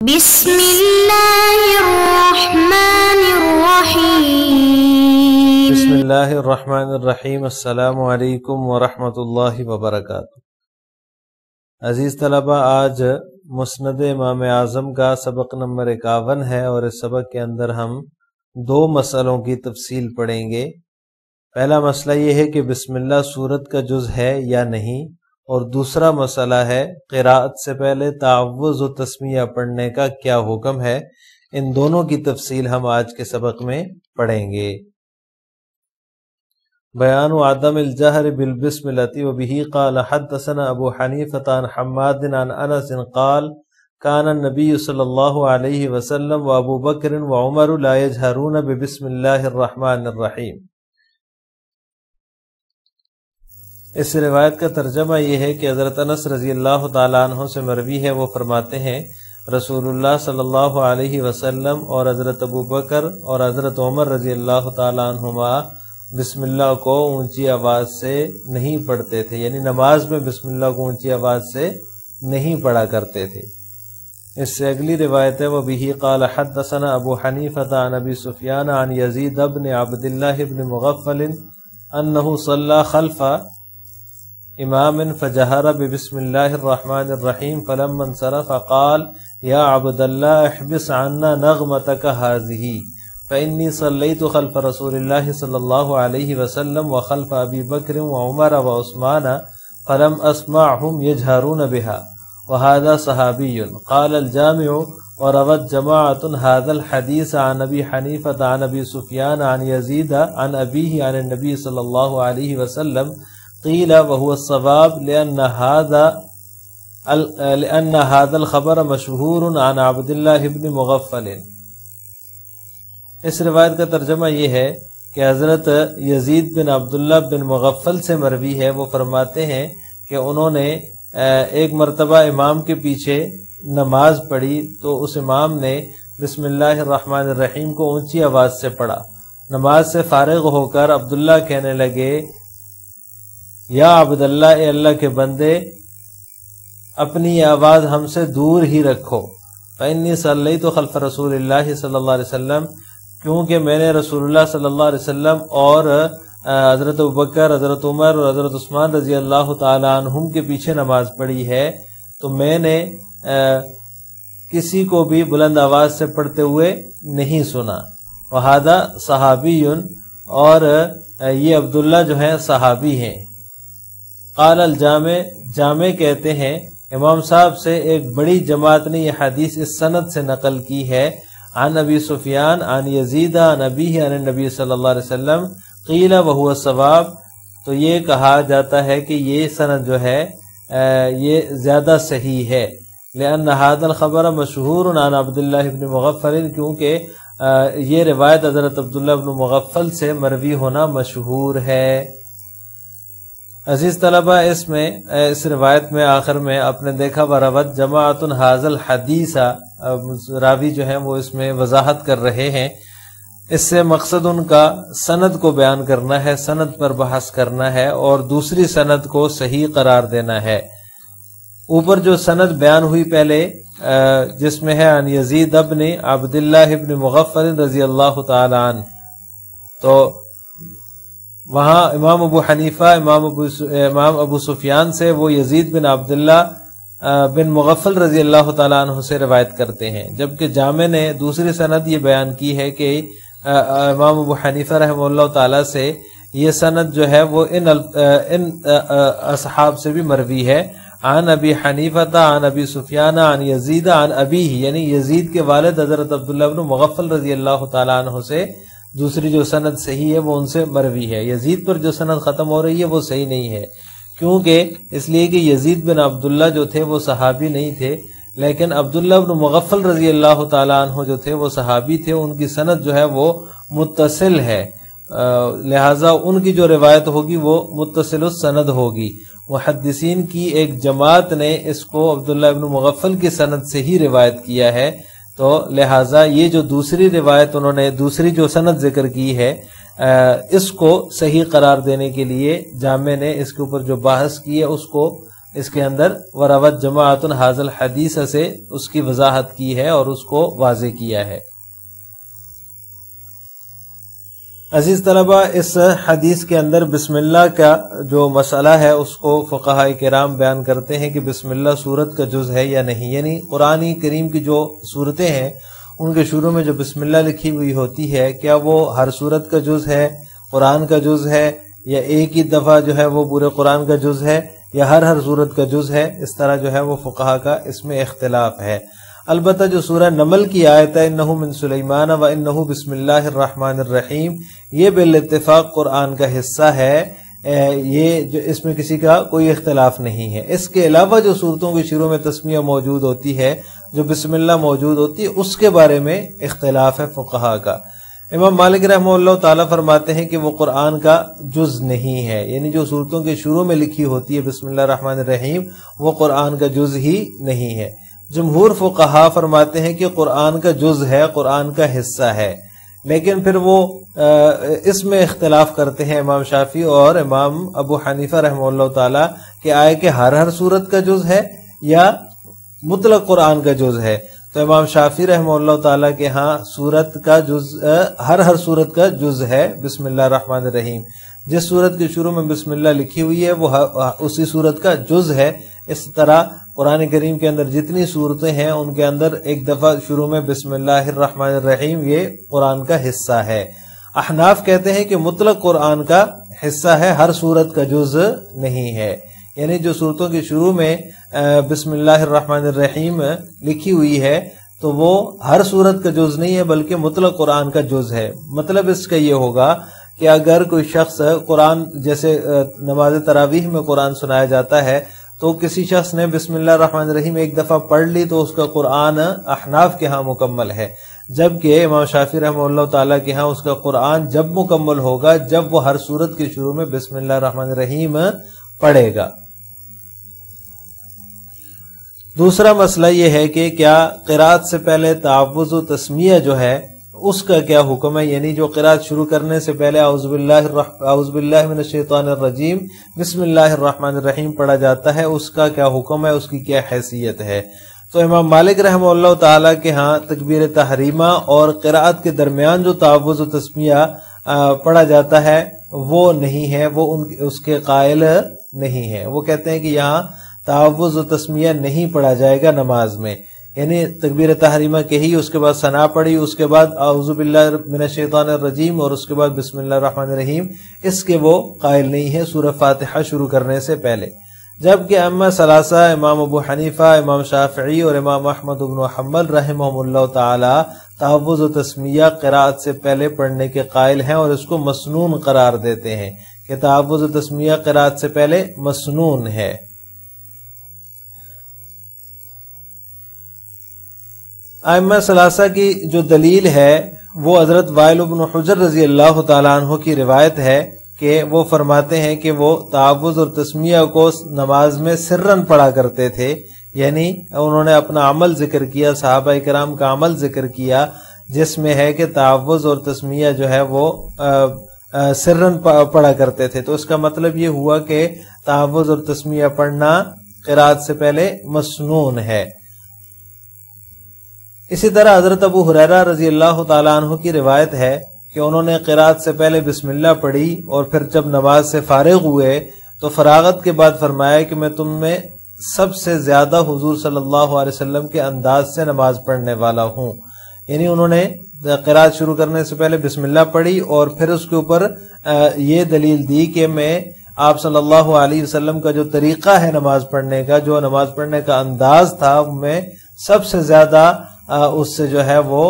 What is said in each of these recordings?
بسم اللہ الرحمن الرحیم بسم اللہ الرحمن الرحیم۔ السلام علیکم ورحمۃ اللہ وبرکاتہ۔ عزیز طلبہ، آج مسند امام اعظم کا سبق نمبر 51 ہے اور اس سبق کے اندر ہم دو مسئلوں کی تفصیل پڑھیں گے۔ پہلا مسئلہ یہ ہے کہ بسم اللہ سورت کا جز ہے یا نہیں، اور دوسرا مسئلہ ہے قراءت سے پہلے تعوذ و تسمیہ پڑھنے کا کیا حکم ہے۔ ان دونوں کی تفصیل ہم آج کے سبق میں پڑھیں گے۔ بیان عدم الجہر بالبسملۃ وبہ قال حدثنا ابو حنیفۃ عن حماد عن انس قال کان النبی صلی اللہ علیہ وسلم وابو بکر وعمر لا یجہرون ببسم اللہ الرحمن الرحیم۔ اس روایت کا ترجمہ یہ ہے کہ حضرت انس رضی اللہ تعالیٰ عنہ سے مروی ہے، وہ فرماتے ہیں رسول اللہ صلی اللہ علیہ وسلم اور حضرت ابو بکر اور حضرت عمر رضی اللہ تعالیٰ عنہما بسم اللہ کو اونچی آواز سے نہیں پڑھتے تھے، یعنی نماز میں بسم اللہ کو اونچی آواز سے نہیں پڑھا کرتے تھے۔ اس سے اگلی روایت ہے وبہ قال حدثنا ابو حنیفۃ عن ابی سفیان عن یزید بن عبد اللہ بن مغفل انہ صلی خلف امام فجہر ببسم اللہ الرحمن الرحیم فلما انصرف قال یا عبد اللہ احبس عنا نغمتک هذه فإنی صلیت خلف رسول اللہ صلی اللہ علیہ وسلم وخلف ابی بکر وعمر وعثمان فلم اسمعهم يجهرون بها وهذا صحابی۔ قال الجامع وروت جماعة هذا الحديث عن ابی حنیفة عن ابی سفیان عن یزید عن ابیہ عن النبی صلی اللہ علیہ وسلم قیل وهو الصواب لأن هذا الخبر مشہور عن عبد اللہ بن مغفل۔ اس روایت کا ترجمہ یہ ہے کہ حضرت یزید بن عبداللہ بن مغفل سے مروی ہے، وہ فرماتے ہیں کہ انہوں نے ایک مرتبہ امام کے پیچھے نماز پڑھی تو اس امام نے بسم اللہ الرحمن الرحیم کو اونچی آواز سے پڑھا۔ نماز سے فارغ ہو کر عبداللہ کہنے لگے یا عبداللہ، اے اللہ کے بندے، اپنی آواز ہم سے دور ہی رکھو۔ فإنی صلیت خلف رسول اللہ صلی اللہ علیہ وسلم، کیونکہ میں نے رسول اللہ صلی اللہ علیہ وسلم اور حضرت ابوبکر، حضرت عمر اور حضرت عثمان رضی اللہ تعالی عنہم کے پیچھے نماز پڑھی ہے، تو میں نے کسی کو بھی بلند آواز سے پڑھتے ہوئے نہیں سنا۔ وہذا صحابی، اور یہ عبداللہ جو ہیں صحابی ہیں۔ قال الجامع، جامع کہتے ہیں امام صاحب سے ایک بڑی جماعت نے یہ حدیث اس سند سے نقل کی ہے عن ابی سفیان عن یزید عن ابیہ عن النبی صلی اللہ علیہ وسلم قیل وهو الصواب، تو یہ کہا جاتا ہے کہ یہ سند جو ہے یہ زیادہ صحیح ہے۔ لأن هذا الخبر مشہور عن عبد اللہ بن مغفل، کیونکہ یہ روایت حضرت عبداللہ بن مغفل سے مروی ہونا مشہور ہے۔ عزیز طلبہ، اس روایت میں آخر میں آپ نے دیکھا وروت جماعت هذا الحدیث، راوی جو ہیں وہ اس میں وضاحت کر رہے ہیں۔ اس سے مقصد ان کا سند کو بیان کرنا ہے، سند پر بحث کرنا ہے اور دوسری سند کو صحیح قرار دینا ہے۔ اوپر جو سند بیان ہوئی پہلے جس میں ہے عن یزید ابن عبداللہ ابن مغفل رضی اللہ تعالی عنہ، تو وہاں امام ابو حنیفہ امام ابو سفیان سے وہ یزید بن عبداللہ بن مغفل رضی اللہ تعالیٰ عنہ سے روایت کرتے ہیں، جبکہ جامع نے دوسری سند یہ بیان کی ہے کہ امام ابو حنیفہ رحمہ اللہ تعالیٰ سے یہ سند جو ہے وہ ان اصحاب سے بھی مروی ہے، عن ابی حنیفہ عن ابی سفیان عن یزید عن ابیہ، یعنی یزید کے والد حضرت عبداللہ بن مغفل رضی اللہ تعالیٰ عنہ سے دوسری جو سند صحیح ہے وہ ان سے مروی ہے۔ یزید پر جو سند ختم ہو رہی ہے وہ صحیح نہیں ہے، کیونکہ اس لیے کہ یزید بن عبداللہ جو تھے وہ صحابی نہیں تھے، لیکن عبداللہ بن مغفل رضی اللہ تعالیٰ عنہ جو تھے وہ صحابی تھے، ان کی سند جو ہے وہ متصل ہے، لہٰذا ان کی جو روایت ہوگی وہ متصل السند ہوگی۔ محدثین کی ایک جماعت نے اس کو عبداللہ بن مغفل کی سند سے ہی روایت کیا ہے، تو لہٰذا یہ جو دوسری روایت انہوں نے دوسری جو سند ذکر کی ہے اس کو صحیح قرار دینے کے لیے جامع نے اس کے اوپر جو بحث کی ہے اس کو اس کے اندر وروت جماعت حاضل حدیث سے اس کی وضاحت کی ہے اور اس کو واضح کیا ہے۔ عزیز طلبہ، اس حدیث کے اندر بسم اللہ کا جو مسئلہ ہے اس کو فقہاء کرام بیان کرتے ہیں کہ بسم اللہ سورت کا جز ہے یا نہیں، یعنی قرآن کریم کی جو سورتیں ہیں ان کے شروع میں جو بسم اللہ لکھی ہوئی ہوتی ہے، کیا وہ ہر سورت کا جز ہے، قرآن کا جز ہے، یا ایک ہی دفعہ جو ہے وہ پورے قرآن کا جز ہے، یا ہر سورت کا جز ہے؟ اس طرح جو ہے وہ فقہاء کا اس میں اختلاف ہے۔ البتہ جو سورہ نمل کی آیت ہے انہ من سلیمان و انہ بسم اللہ الرحمن الرحیم، یہ بالاتفاق قرآن کا حصہ ہے، یہ جو اس میں کسی کا کوئی اختلاف نہیں ہے۔ اس کے علاوہ جو صورتوں کے شروع میں تسمیہ موجود ہوتی ہے، جو بسم اللہ موجود ہوتی ہے، اس کے بارے میں اختلاف ہے فقہاء کا۔ امام مالک رحمہ اللہ تعالیٰ فرماتے ہیں کہ وہ قرآن کا جز نہیں ہے، یعنی جو صورتوں کے شروع میں لکھی ہوتی ہے بسم اللہ الرحمن الرحیم وہ قرآن کا جز ہی نہیں ہے۔ جمہور فقہاء فرماتے ہیں کہ قرآن کا جز ہے، قرآن کا حصہ ہے، لیکن پھر وہ اس میں اختلاف کرتے ہیں امام شافعی اور امام ابو حنیفہ رحمہ اللہ تعالیٰ کہ آئے کہ ہر سورت کا جز ہے یا مطلق قرآن کا جز ہے۔ تو امام شافعی رحمہ اللہ تعالیٰ کے ہاں سورت کا جز ہر سورت کا جز ہے بسم اللہ الرحمن الرحیم، جس سورت کے شروع میں بسم اللہ لکھی ہوئی ہے وہ اسی سورت کا جز ہے۔ اس طرح قرآن کریم کے اندر جتنی صورتیں ہیں ان کے اندر ایک دفعہ شروع میں بسم اللہ الرحمن الرحیم یہ قرآن کا حصہ ہے۔ احناف کہتے ہیں کہ مطلق قرآن کا حصہ ہے، ہر سورت کا جز نہیں ہے، یعنی جو صورتوں کے شروع میں بسم اللہ الرحمن الرحیم لکھی ہوئی ہے تو وہ ہر سورت کا جز نہیں ہے بلکہ مطلق قرآن کا جز ہے۔ مطلب اس کا یہ ہوگا کہ اگر کوئی شخص قرآن، جیسے نماز تراویح میں قرآن سنایا جاتا ہے، تو کسی شخص نے بسم اللہ الرحمن الرحیم ایک دفعہ پڑھ لی تو اس کا قرآن احناف کے ہاں مکمل ہے، جبکہ امام شافعی رحمہ اللہ تعالیٰ کے ہاں اس کا قرآن جب مکمل ہوگا جب وہ ہر سورت کے شروع میں بسم اللہ الرحمن الرحیم پڑھے گا۔ دوسرا مسئلہ یہ ہے کہ کیا قرات سے پہلے تعوذ و تسمیہ جو ہے اس کا کیا حکم ہے، یعنی جو قرات شروع کرنے سے پہلے اعوذ باللہ من الشیطان الرجیم بسم اللہ الرحمن الرحیم پڑھا جاتا ہے، اس کا کیا حکم ہے، اس کی کیا حیثیت ہے؟ تو امام مالک رحمہ اللہ تعالیٰ کے ہاں تکبیر تحریمہ اور قرات کے درمیان جو تعوذ و تسمیہ پڑھا جاتا ہے وہ نہیں ہے، وہ اس کے قائل نہیں ہے۔ وہ کہتے ہیں کہ یہاں تعوذ و تسمیہ نہیں پڑھا جائے گا نماز میں، یعنی تکبیر تحریمہ کہی، اس کے بعد ثنا پڑھی، اس کے بعد اعوذ باللہ من الشیطان الرجیم اور اس کے بعد بسم اللہ الرحمن الرحیم، اس کے وہ قائل نہیں ہے سورہ فاتحہ شروع کرنے سے پہلے۔ جبکہ ائمہ ثلاثہ امام ابو حنیفہ، امام شافعی اور امام احمد بن حنبل رحمہم اللہ تعالی تعوذ و تسمیہ قرات سے پہلے پڑھنے کے قائل ہیں اور اس کو مسنون قرار دیتے ہیں کہ تعوذ و تسمیہ قرات سے پہلے مسنون ہے۔ ائمہ ثلاثہ کی جو دلیل ہے وہ حضرت وائل بن حجر رضی اللہ تعالیٰ عنہ کی روایت ہے کہ وہ فرماتے ہیں کہ وہ تعوذ اور تسمیہ کو نماز میں سرن پڑھا کرتے تھے، یعنی انہوں نے اپنا عمل ذکر کیا، صحابہ کرام کا عمل ذکر کیا جس میں ہے کہ تعوذ اور تسمیہ جو ہے وہ سرن پڑھا کرتے تھے۔ تو اس کا مطلب یہ ہوا کہ تعوذ اور تسمیہ پڑھنا قرات سے پہلے مسنون ہے۔ اسی طرح حضرت ابو ہریرہ رضی اللہ تعالیٰ عنہ کی روایت ہے کہ انہوں نے قرات سے پہلے بسم اللہ پڑھی اور پھر جب نماز سے فارغ ہوئے تو فراغت کے بعد فرمایا کہ میں تم میں سب سے زیادہ حضور صلی اللہ علیہ وسلم کے انداز سے نماز پڑھنے والا ہوں، یعنی انہوں نے قرات شروع کرنے سے پہلے بسم اللہ پڑھی اور پھر اس کے اوپر یہ دلیل دی کہ میں آپ صلی اللہ علیہ وسلم کا جو طریقہ ہے نماز پڑھنے کا، جو نماز پڑھنے کا انداز تھا، میں سب سے زیادہ اس سے جو ہے وہ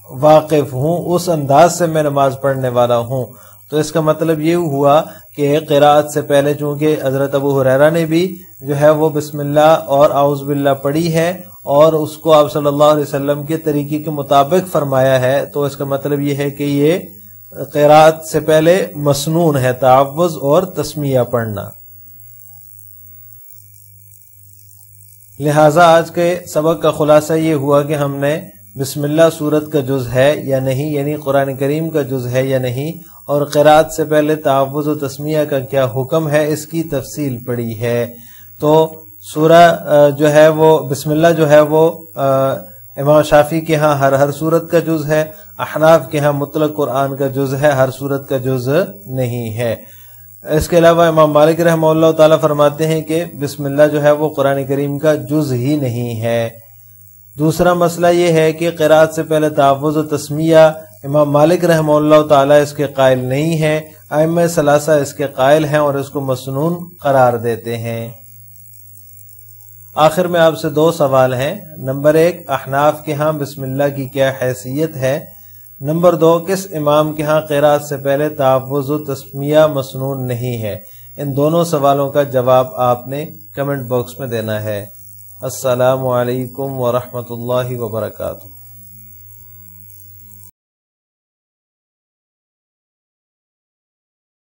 واقف ہوں، اس انداز سے میں نماز پڑھنے والا ہوں۔ تو اس کا مطلب یہ ہوا کہ قرات سے پہلے چونکہ حضرت ابو ہریرہ نے بھی جو ہے وہ بسم اللہ اور اعوذ باللہ پڑھی ہے اور اس کو آپ صلی اللہ علیہ وسلم کے طریقے کے مطابق فرمایا ہے، تو اس کا مطلب یہ ہے کہ یہ قرات سے پہلے مسنون ہے تعوذ اور تسمیہ پڑھنا۔ لہٰذا آج کے سبق کا خلاصہ یہ ہوا کہ ہم نے بسم اللہ سورت کا جز ہے یا نہیں، یعنی قرآن کریم کا جز ہے یا نہیں، اور قرات سے پہلے تعوذ و تسمیہ کا کیا حکم ہے اس کی تفصیل پڑھی ہے۔ تو سورہ جو ہے وہ بسم اللہ جو ہے وہ امام شافعی کے ہاں ہر سورت کا جز ہے، احناف کے ہاں مطلق قرآن کا جز ہے، ہر سورت کا جز نہیں ہے۔ اس کے علاوہ امام مالک رحمہ اللہ تعالیٰ فرماتے ہیں کہ بسم اللہ جو ہے وہ قرآن کریم کا جز ہی نہیں ہے۔ دوسرا مسئلہ یہ ہے کہ قرات سے پہلے تعوذ و تسمیہ امام مالک رحمہ اللہ تعالیٰ اس کے قائل نہیں ہیں، ائمہ ثلاثہ اس کے قائل ہیں اور اس کو مسنون قرار دیتے ہیں۔ آخر میں آپ سے 2 سوال ہیں۔ نمبر 1، احناف کے ہاں بسم اللہ کی کیا حیثیت ہے؟ نمبر 2، کس امام کے ہاں قرات سے پہلے تعوذ و تسمیہ مسنون نہیں ہے؟ ان دونوں سوالوں کا جواب آپ نے کمنٹ باکس میں دینا ہے۔ السلام علیکم ورحمۃ اللہ وبرکاتہ۔